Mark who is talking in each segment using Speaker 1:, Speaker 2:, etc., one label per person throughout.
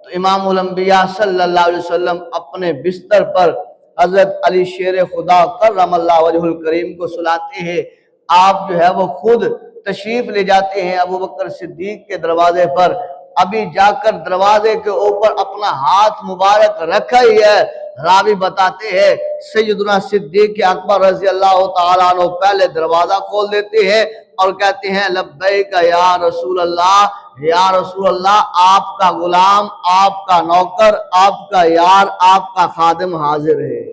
Speaker 1: تو امام الانبیاء صلی اللہ علیہ وسلم اپنے بستر پر حضرت علی شیر خدا کرم اللہ وجہ الکریم کو سلاتے ہیں. آپ جو ہے وہ خود تشریف لے جاتے ہیں ابو بکر صدیق کے دروازے پر. ابھی جا کر دروازے کے اوپر اپنا ہاتھ مبارک رکھا ہی ہے. راوی بتاتے ہیں سیدنا صدیق اکبر رضی اللہ تعالیٰ عنہ پہلے دروازہ کھول دیتے ہیں اور کہتے ہیں لبیک یا رسول اللہ، یا رسول اللہ، آپ کا غلام، آپ کا نوکر، آپ کا یار، آپ کا خادم حاضر ہے.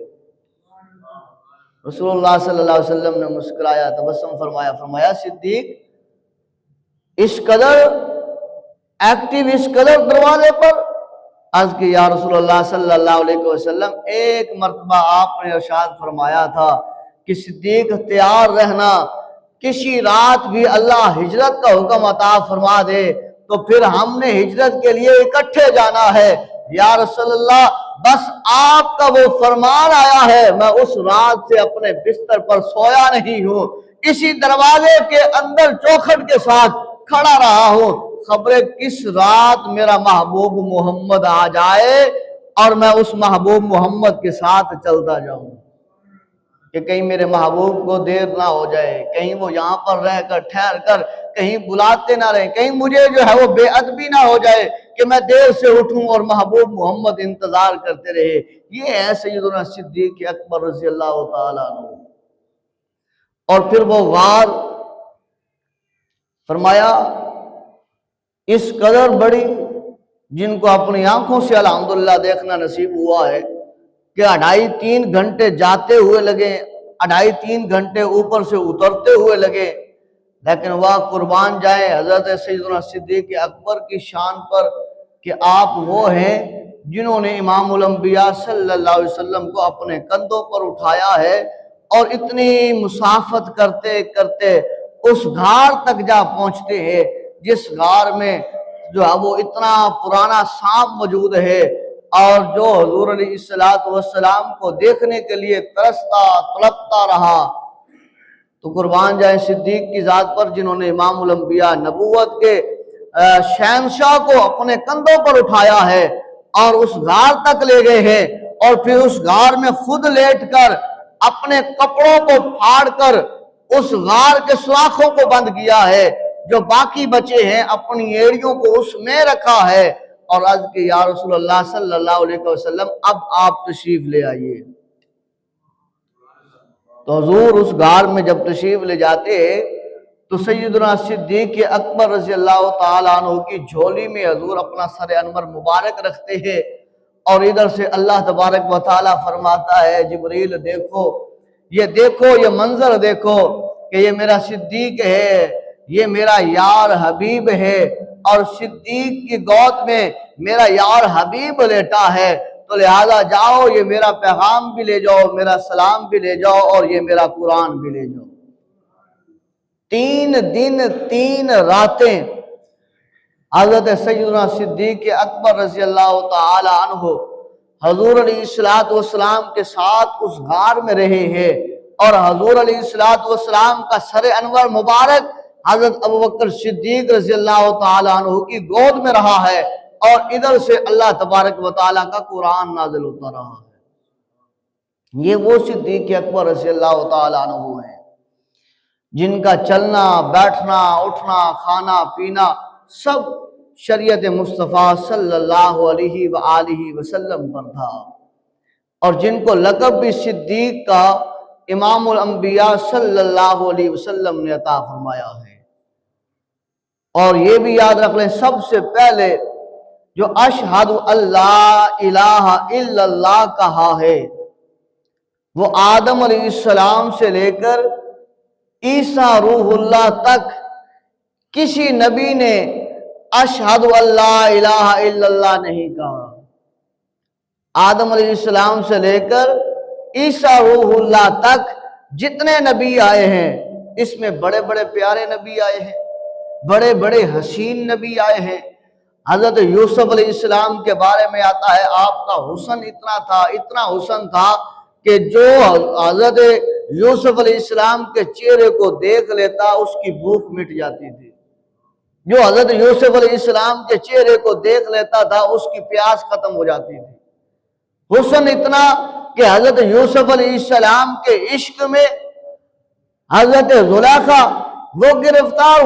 Speaker 1: رسول اللہ صلی اللہ علیہ وسلم نے مسکرایا، تبسم فرمایا، فرمایا صدیق اس قدر ایکٹیو، اس قدر دروازے پر. عرض کی یا رسول اللہ صلی اللہ علیہ وسلم ایک مرتبہ آپ نے ارشاد فرمایا تھا کہ صدیق تیار رہنا، کسی رات بھی اللہ ہجرت کا حکم عطا فرما دے تو پھر ہم نے ہجرت کے لیے اکٹھے جانا ہے. یا رسول اللہ بس آپ کا وہ فرمان آیا ہے، میں اس رات سے اپنے بستر پر سویا نہیں ہوں، اسی دروازے کے اندر چوکھٹ کے ساتھ کھڑا رہا ہوں. خبریں کس رات میرا محبوب محمد آ جائے اور میں اس محبوب محمد کے ساتھ چلتا جاؤں کہ کہیں میرے محبوب کو دیر نہ ہو جائے، کہیں وہ یہاں پر رہ کر ٹھہر کر کہیں بلاتے نہ رہیں، کہیں مجھے جو ہے وہ بے ادبی نہ ہو جائے کہ میں دیر سے اٹھوں اور محبوب محمد انتظار کرتے رہے. یہ ہے سیدنا صدیق اکبر رضی اللہ تعالیٰ عنہ. اور پھر وہ غار فرمایا اس قدر بڑی، جن کو اپنی آنکھوں سے الحمدللہ دیکھنا نصیب ہوا ہے کہ 2.5-3 گھنٹے جاتے ہوئے لگے، 2.5-3 گھنٹے اوپر سے اترتے ہوئے لگے، لیکن وہ قربان جائے حضرت سیدنا صدیق اکبر کی شان پر کہ آپ وہ ہیں جنہوں نے امام الانبیاء صلی اللہ علیہ وسلم کو اپنے کندھوں پر اٹھایا ہے اور اتنی مسافت کرتے کرتے اس غار تک جا پہنچتے ہیں جس غار میں جو ہے وہ اتنا پرانا سانپ موجود ہے اور جو حضور علیہ السلام کو دیکھنے کے لیے ترستا تڑپتا رہا. تو قربان جائے صدیق کی ذات پر جنہوں نے امام الانبیاء نبوت کے شہنشاہ کو اپنے کندھوں پر اٹھایا ہے اور اس غار تک لے گئے ہیں اور پھر اس غار میں خود لیٹ کر اپنے کپڑوں کو پھاڑ کر اس غار کے سوراخوں کو بند کیا ہے، جو باقی بچے ہیں اپنی ایڑیوں کو اس میں رکھا ہے اور عرض کہ یا رسول اللہ صلی اللہ علیہ وسلم اب آپ تشریف لے آئیے. تو حضور اس غار میں جب تشریف لے جاتے تو سیدنا صدیق اکبر رضی اللہ تعالیٰ عنہ کی جھولی میں حضور اپنا سر انور مبارک رکھتے ہیں اور ادھر سے اللہ تبارک و تعالیٰ فرماتا ہے جبریل دیکھو یہ منظر دیکھو کہ یہ میرا صدیق ہے، یہ میرا یار حبیب ہے اور صدیق کی گود میں میرا یار حبیب لیٹا ہے، تو لہذا جاؤ یہ میرا پیغام بھی لے جاؤ، میرا سلام بھی لے جاؤ اور یہ میرا قرآن بھی لے جاؤ. 3 دن 3 راتیں حضرت سیدنا صدیق اکبر رضی اللہ تعالی عنہ حضور علیہ السلام کے ساتھ اس غار میں رہے ہیں اور حضور علیہ السلام کا سر انور مبارک حضرت ابوبکر صدیق رضی اللہ تعالی عنہ کی گود میں رہا ہے اور ادھر سے اللہ تبارک و تعالیٰ کا قرآن نازل ہوتا رہا ہے. یہ وہ صدیق اکبر رضی اللہ تعالی عنہ ہیں جن کا چلنا بیٹھنا اٹھنا کھانا پینا سب شریعت مصطفیٰ صلی اللہ علیہ وآلہ وسلم پر تھا اور جن کو لقب بھی صدیق کا امام الانبیاء صلی اللہ علیہ وسلم نے عطا فرمایا ہے. اور یہ بھی یاد رکھ لیں سب سے پہلے جو اشہد اللہ الہ الا اللہ کہا ہے وہ آدم علیہ السلام سے لے کر عیسیٰ روح اللہ تک کسی نبی نے اشہد اللہ الہ الا اللہ نہیں کہا. آدم علیہ السلام سے لے کر عیسیٰ روح اللہ تک جتنے نبی آئے ہیں اس میں بڑے بڑے پیارے نبی آئے ہیں، بڑے بڑے حسین نبی آئے ہیں. حضرت یوسف علیہ السلام کے بارے میں آتا ہے آپ کا حسن اتنا حسن تھا کہ جو حضرت یوسف علیہ السلام کے چہرے کو دیکھ لیتا اس کی بھوک مٹ جاتی تھی. جو حضرت یوسف علیہ السلام کے چہرے کو دیکھ لیتا تھا اس کی پیاس ختم ہو جاتی تھی۔ حسن اتنا کہ حضرت یوسف علیہ السلام کے عشق میں حضرت زلیخا وہ گرفتار